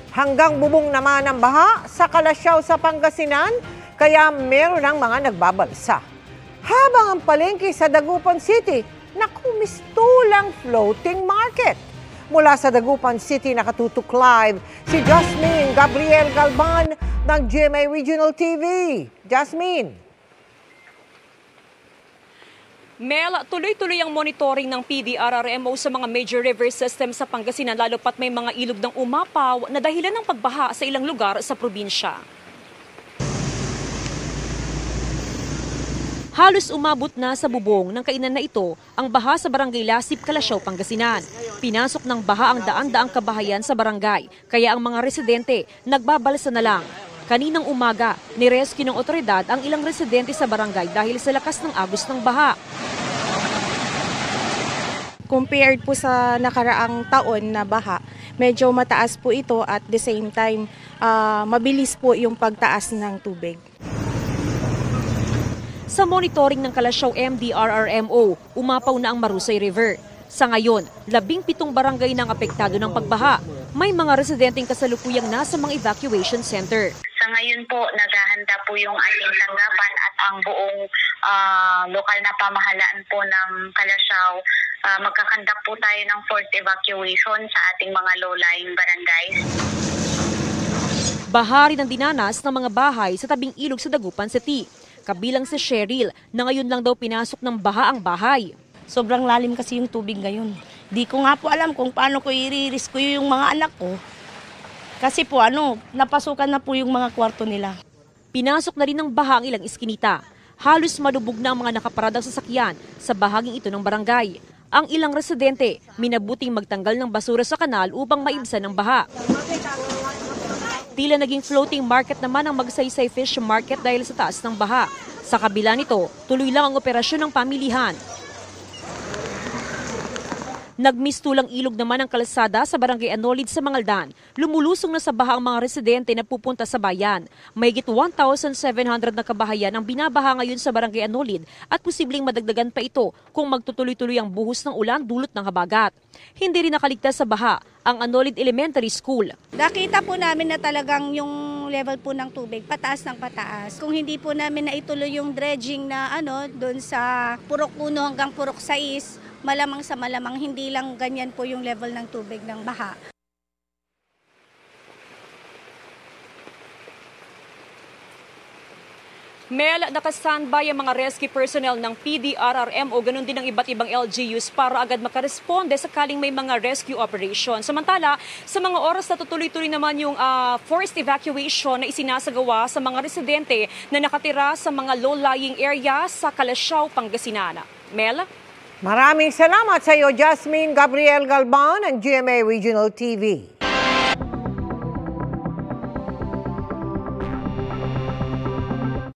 Hanggang bubong naman ang baha sa Kalasyaw sa Pangasinan, kaya meron ng mga nagbabalsa. Habang ang palengke sa Dagupan City, nakumistulang floating market. Mula sa Dagupan City, nakatutok live si Jasmine Gabriel Galban ng GMA Regional TV. Jasmine. Mel, tuloy-tuloy ang monitoring ng PDRRMO sa mga major river system sa Pangasinan lalo pat may mga ilog ng umapaw na dahilan ng pagbaha sa ilang lugar sa probinsya. Halos umabot na sa bubong ng kainan na ito ang baha sa Barangay Lasip, Kalasyaw, Pangasinan. Pinasok ng baha ang daan-daang kabahayan sa barangay, kaya ang mga residente nagbabalsa na lang. Kaninang umaga, nirescue ng otoridad ang ilang residente sa barangay dahil sa lakas ng agos ng baha. Compared po sa nakaraang taon na baha, medyo mataas po ito at the same time, mabilis po yung pagtaas ng tubig. Sa monitoring ng Kalasyaw MDRRMO, umapaw na ang Marusay River. Sa ngayon, 17 barangay ng apektado ng pagbaha. May mga residenteng kasalukuyang nasa mga evacuation center. Sa ngayon po, naghahanda po yung ating tanggapan at ang buong lokal na pamahalaan po ng Kalasyaw. Magkakandak po tayo ng forced evacuation sa ating mga low-lying barangays. Baha rin ang dinanas ng mga bahay sa tabing ilog sa Dagupan City. Kabilang si Cheryl na ngayon lang daw pinasok ng baha ang bahay. Sobrang lalim kasi yung tubig ngayon. Di ko nga po alam kung paano ko i-rescue yung mga anak ko. Kasi po napasukan na po yung mga kwarto nila. Pinasok na rin ng baha ang ilang iskinita. Halos malubog na ang mga nakaparadang sasakyan sa bahaging ito ng barangay. Ang ilang residente, minabuting magtanggal ng basura sa kanal upang maibsan ang baha. Tila naging floating market naman ang Magsaysay Fish Market dahil sa taas ng baha. Sa kabila nito, tuloy lang ang operasyon ng pamilihan. Nagmistulang ilog naman ang kalsada sa Barangay Anolid sa Mangaldan. Lumulusong na sa baha ang mga residente na pupunta sa bayan. Mahigit 1,700 na kabahayan ang binabaha ngayon sa Barangay Anolid at posibleng madagdagan pa ito kung magtutuloy-tuloy ang buhos ng ulan dulot ng habagat. Hindi rin nakaligtas sa baha ang Anolid Elementary School. Nakita po namin na talagang yung level po ng tubig pataas ng pataas. Kung hindi po namin naituloy yung dredging na doon sa Purok 1 hanggang Purok 6, malamang sa malamang hindi lang ganyan po yung level ng tubig ng baha. Mel, nakastandby ang mga rescue personnel ng PDRRMO, ganun din ang iba't ibang LGUs para agad makaresponde sakaling may mga rescue operation. Samantala, sa mga oras na tutuloy-tuloy naman yung forced evacuation na isinasagawa sa mga residente na nakatira sa mga low-lying area sa Kalasyaw, Pangasinan. Mel? Maraming salamat sa iyo, Jasmine Gabriel Galban ng GMA Regional TV.